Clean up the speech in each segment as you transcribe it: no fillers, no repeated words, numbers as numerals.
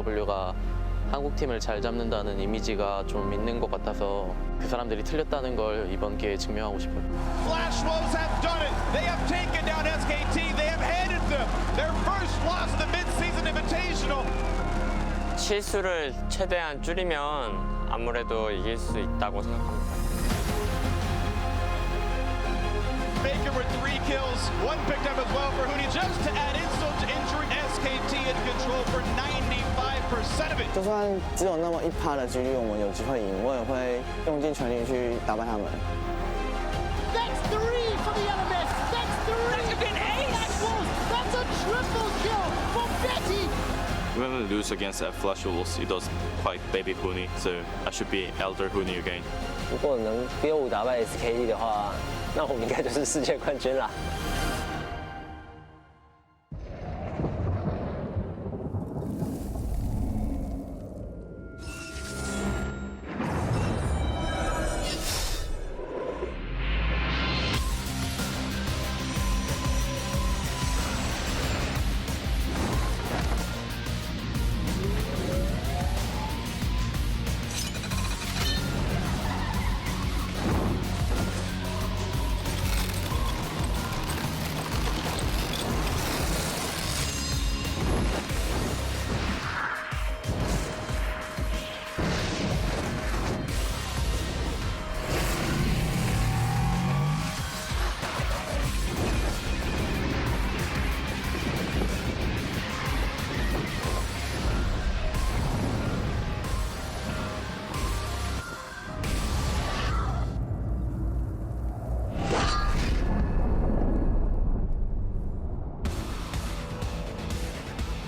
BMW가 한국 팀을 잘 잡는다는 이미지가 좀 있는 것 같아서 그 사람들이 틀렸다는 걸 이번 기회에 증명하고 싶어요. Flash Wolves have done it. They have taken down SKT. They have handed them their first loss of the mid-season Invitational. 실수를 최대한 줄이면 아무래도 이길 수 있다고 생각합니다. Baker with 3 kills, 1 picked up as well for Huni. Just to add insult to injury, SKT in control for 95% of it. 就算只有那么1%的几率，我们有机会赢，我也会用尽全力去打败他们。That's 3 for the LMS. That's 3. That could be an ace. That's a triple kill for Betty. When we lose against Flash Wolves, it was quite baby Huni, so I should be elder Huni again. 如果能6-5打败 SKT 的话，那我们应该就是世界冠军啦。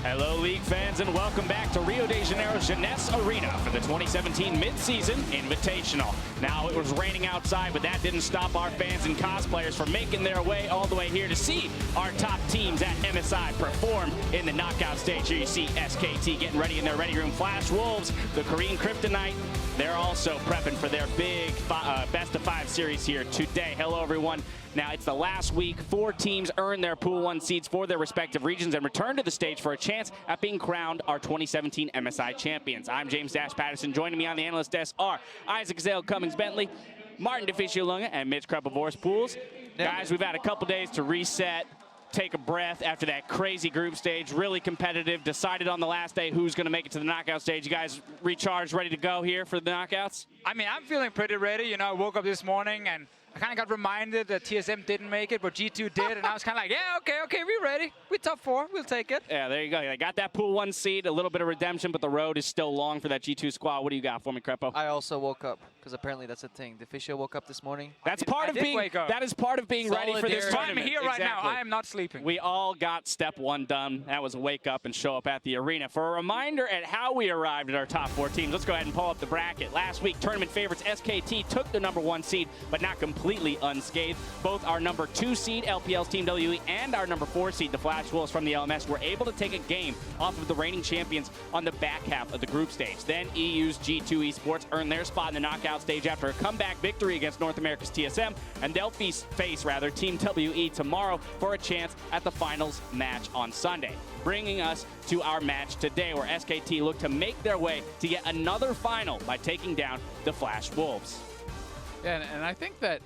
Hello, League fans, and welcome back to Rio de Janeiro's Jeunesse Arena for the 2017 Mid-Season Invitational. Now, it was raining outside, but that didn't stop our fans and cosplayers from making their way all the way here to see our top teams at MSI perform in the knockout stage. Here you see SKT getting ready in their ready room. Flash Wolves, the Korean Kryptonite, they're also prepping for their big best-of-5 series here today. Hello, everyone. Now, it's the last week. 4 teams earn their Pool 1 seeds for their respective regions and return to the stage for a chance at being crowned our 2017 MSI champions. I'm James Dash Patterson. Joining me on the analyst desk are Isaac Zale Cummings-Bentley, Martin DeFiscio-Lunga, and Mitch Krepavors Pools. Guys, we've had a couple days to reset, take a breath after that crazy group stage. Really competitive. Decided on the last day who's going to make it to the knockout stage. You guys recharged, ready to go here for the knockouts? I mean, I'm feeling pretty ready. You know, I woke up this morning and I kind of got reminded that TSM didn't make it, but G2 did, and I was kind of like, yeah, okay, we're ready. We're top 4, we'll take it. Yeah, there you go. They got that Pool 1 seed, a little bit of redemption, but the road is still long for that G2 squad. What do you got for me, Crepo? I also woke up, because apparently that's a thing. DeFiscio woke up this morning. That's part of being, that is part of being ready for this tournament. I'm here right now. I am not sleeping. We all got step 1 done. That was wake up and show up at the arena. For a reminder at how we arrived at our top 4 teams, let's go ahead and pull up the bracket. Last week, tournament favorites SKT took the #1 seed, but not completely unscathed. Both our #2 seed, LPL's Team WE, and our #4 seed, the Flash Wolves from the LMS, were able to take a game off of the reigning champions on the back half of the group stage. Then EU's G2 Esports earned their spot in the knockout stage after a comeback victory against North America's TSM, and they'll face Team WE tomorrow for a chance at the finals match on Sunday. Bringing us to our match today, where SKT look to make their way to yet another final by taking down the Flash Wolves. Yeah, and I think that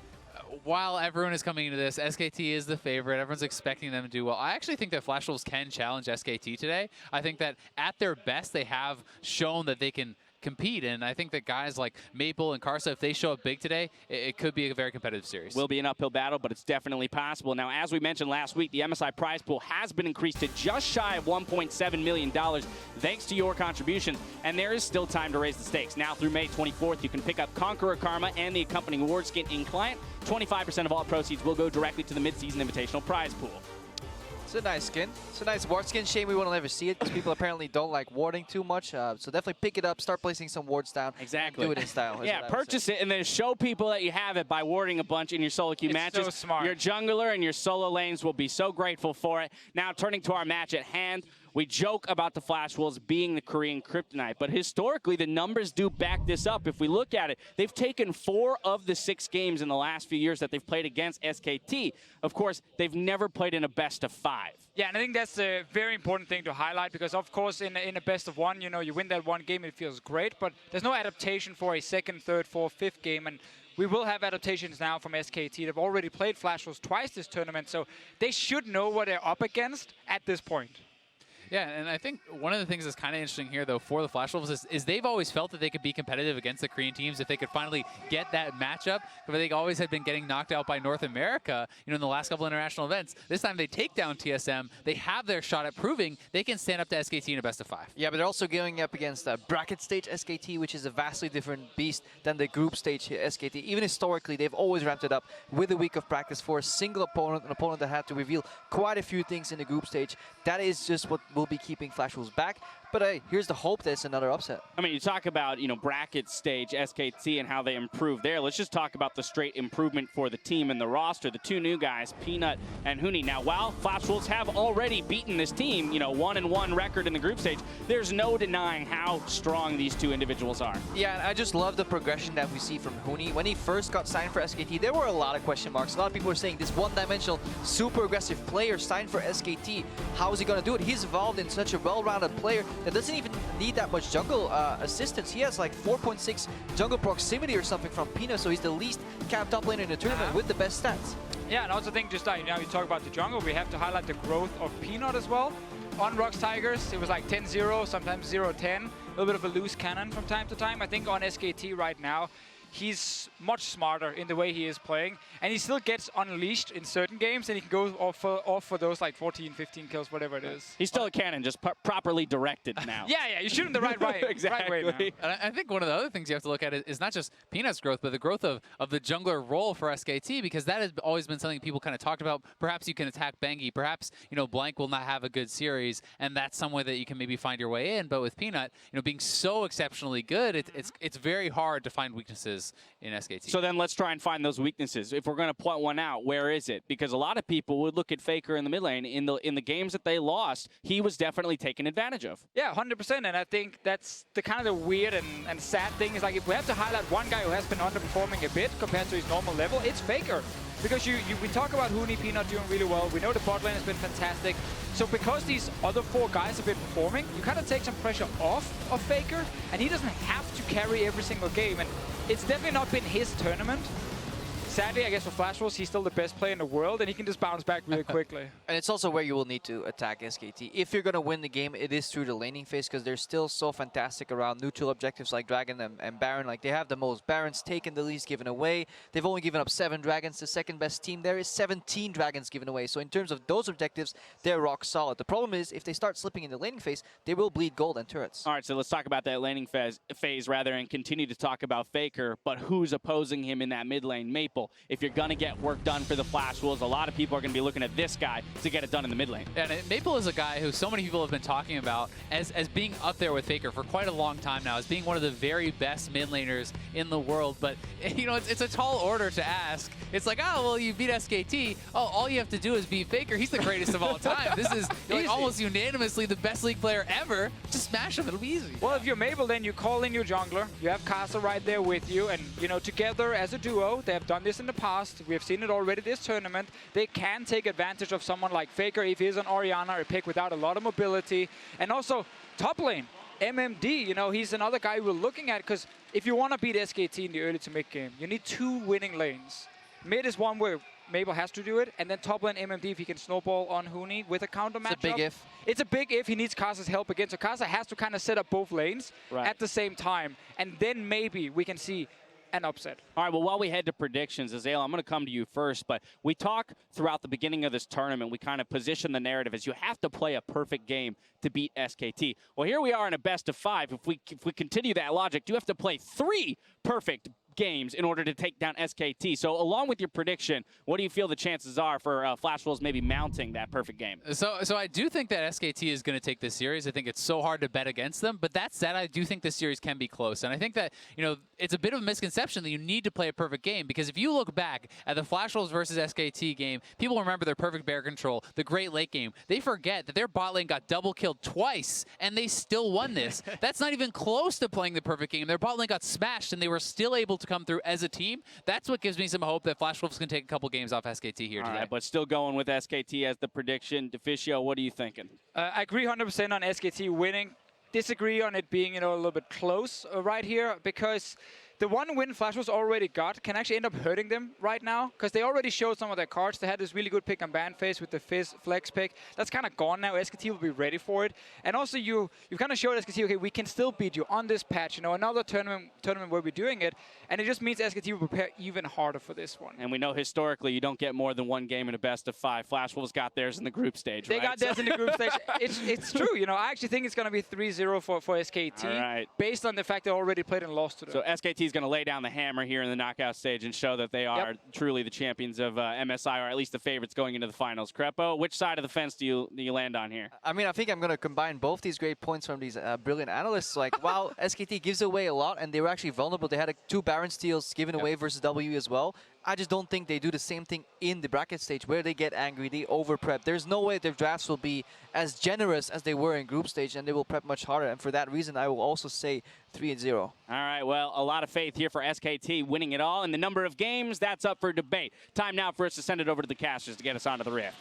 while everyone is coming into this, SKT is the favorite. Everyone's expecting them to do well. I actually think that Flash Wolves can challenge SKT today. I think that at their best, they have shown that they can compete, and I think that guys like Maple and Karsa, if they show up big today, it could be a very competitive series. Will be an uphill battle, but it's definitely possible. Now, as we mentioned last week, the MSI prize pool has been increased to just shy of $1.7 million thanks to your contribution, and there is still time to raise the stakes. Now through May 24th, you can pick up Conqueror Karma and the accompanying award skin in client. 25% of all proceeds will go directly to the mid-season invitational prize pool. It's a nice skin. It's a nice ward skin. Shame we won't ever see it because people apparently don't like warding too much. So definitely pick it up, start placing some wards down. Exactly. Do it in style. Yeah, purchase it and then show people that you have it by warding a bunch in your solo queue matches. So smart. Your jungler and your solo lanes will be so grateful for it. Now turning to our match at hand, we joke about the Flash Wolves being the Korean kryptonite, but historically the numbers do back this up. If we look at it, they've taken 4 of the 6 games in the last few years that they've played against SKT. Of course, they've never played in a best-of-5. Yeah, and I think that's a very important thing to highlight because, of course, in a best-of-1, you know, you win that one game, it feels great, but there's no adaptation for a second, third, fourth, fifth game, and we will have adaptations now from SKT. They've already played Flash Wolves twice this tournament, so they should know what they're up against at this point. Yeah, and I think one of the things that's kind of interesting here, though, for the Flash Wolves is they've always felt that they could be competitive against the Korean teams if they could finally get that matchup. But they always had been getting knocked out by North America, you know, in the last couple international events. This time they take down TSM. They have their shot at proving they can stand up to SKT in a best-of-5. Yeah, but they're also going up against bracket stage SKT, which is a vastly different beast than the group stage SKT. Even historically, they've always ramped it up with a week of practice for a single opponent, an opponent that had to reveal quite a few things in the group stage. That is just what will be keeping Flash Wolves back. But hey, here's the hope that it's another upset. I mean, you talk about, you know, bracket stage SKT and how they improved there. Let's just talk about the straight improvement for the team and the roster. The 2 new guys, Peanut and Huni. Now, while Flash Wolves have already beaten this team, you know, 1-1 record in the group stage, there's no denying how strong these 2 individuals are. Yeah, and I just love the progression that we see from Huni. When he first got signed for SKT, there were a lot of question marks. A lot of people were saying this one-dimensional, super aggressive player signed for SKT. How is he going to do it? He's evolved in such a well-rounded player that doesn't even need that much jungle assistance. He has like 4.6 jungle proximity or something from Pino, so he's the least capped top laner in the tournament with the best stats. Yeah, and I also think just you know, you talk about the jungle, we have to highlight the growth of Peanut as well. On Rocks Tigers, it was like 10-0, sometimes 0-10, a little bit of a loose cannon from time to time. I think on SKT right now, he's much smarter in the way he is playing, and he still gets unleashed in certain games, and he can go off for those like 14, 15 kills, whatever it is. He's still a cannon, just properly directed now. Yeah, you shoot him the right way. Exactly. Right way now. And I think one of the other things you have to look at is not just Peanut's growth, but the growth of the jungler role for SKT, because that has always been something people kind of talked about. Perhaps you can attack Bengi. Perhaps, you know, Blank will not have a good series, and that's some way that you can maybe find your way in. But with Peanut, you know, being so exceptionally good, it's very hard to find weaknesses in SKT. So then let's try and find those weaknesses. If we're going to point one out, where is it? Because a lot of people would look at Faker in the mid lane. In the games that they lost, he was definitely taken advantage of. Yeah, 100%, and I think that's the kind of the weird and sad thing is, like, if we have to highlight one guy who has been underperforming a bit compared to his normal level, it's Faker. Because we talk about Huni, Peanut doing really well. We know the bot lane has been fantastic. So because these other 4 guys have been performing, you kind of take some pressure off of Faker, and he doesn't have to carry every single game. And it's definitely not been his tournament. Sadly, I guess for Flash Wolves, he's still the best player in the world, and he can just bounce back really quickly. And it's also where you will need to attack SKT. If you're going to win the game, it is through the laning phase, because they're still so fantastic around neutral objectives like Dragon and Baron. Like, they have the most Barons taken, the least given away. They've only given up 7 Dragons. The second best team there is 17 Dragons given away. So in terms of those objectives, they're rock solid. The problem is, if they start slipping in the laning phase, they will bleed gold and turrets. All right, so let's talk about that laning phase rather, and continue to talk about Faker, but who's opposing him in that mid lane? Maple. If you're going to get work done for the Flash Wolves, a lot of people are going to be looking at this guy to get it done in the mid lane. And Maple is a guy who so many people have been talking about as being up there with Faker for quite a long time now, as being one of the very best mid laners in the world. But, you know, it's a tall order to ask. It's like, oh, well, you beat SKT. Oh, all you have to do is beat Faker. He's the greatest of all time. This is like almost unanimously the best League player ever. Just smash him. It'll be easy. Well, if you're Maple, then you call in your jungler. You have Casa right there with you. And, you know, together as a duo, they have done this in the past. We have seen it already this tournament. They can take advantage of someone like Faker if he's an Orianna, a pick without a lot of mobility. And also, top lane, MMD, you know, he's another guy we're looking at, because if you want to beat SKT in the early to mid game, you need 2 winning lanes. Mid is one where Maple has to do it, and then top lane MMD if he can snowball on Huni with a counter matchup. It's a big if. It's a big if. He needs Kasa's help again, so Kasa has to kind of set up both lanes at the same time, and then maybe we can see an upset. All right, well, while we head to predictions, Azale, I'm going to come to you first, but we talk throughout the beginning of this tournament, we kind of position the narrative as you have to play a perfect game to beat SKT. Well, here we are in a best of 5. If we continue that logic, you have to play 3 perfect games in order to take down SKT. So along with your prediction, what do you feel the chances are for Flash Wolves maybe mounting that perfect game? So I do think that SKT is going to take this series. I think it's so hard to bet against them. But that said, I do think this series can be close. And I think that, it's a bit of a misconception that you need to play a perfect game. Because if you look back at the Flash Wolves versus SKT game, people remember their perfect bear control, the great late game. They forget that their bot lane got double killed twice, and they still won this. That's not even close to playing the perfect game. Their bot lane got smashed, and they were still able to come through as a team. That's what gives me some hope that Flash Wolves can take a couple games off SKT here today. All right, but still going with SKT as the prediction. Deficio, what are you thinking? I agree 100% on SKT winning. Disagree on it being, a little bit close right here, because the one win Flash Wolves already got can actually end up hurting them right now, because they already showed some of their cards. They had this really good pick on ban phase with the Fizz flex pick. That's kind of gone now. SKT will be ready for it. And also you've kind of showed SKT, okay, we can still beat you on this patch. Another tournament where we're doing it. And it just means SKT will prepare even harder for this one. And we know historically you don't get more than one game in a best of 5. Flash Wolves got theirs in the group stage, They got theirs in the group stage. It's true. I actually think it's going to be 3-0 for SKT. All right. Based on the fact they already played and lost to them. So SKT is going to lay down the hammer here in the knockout stage and show that they are truly the champions of MSI, or at least the favorites going into the finals. Crepo, which side of the fence do you land on here? I mean, I think I'm going to combine both these great points from these brilliant analysts. Like, while SKT gives away a lot, and they were actually vulnerable, they had 2 Baron steals given away versus W as well. I just don't think they do the same thing in the bracket stage where they get angry, they over-prep. There's no way their drafts will be as generous as they were in group stage, and they will prep much harder. And for that reason, I will also say 3-0. All right, well, a lot of faith here for SKT winning it all. And the number of games, that's up for debate. Time now for us to send it over to the casters to get us onto the Rift.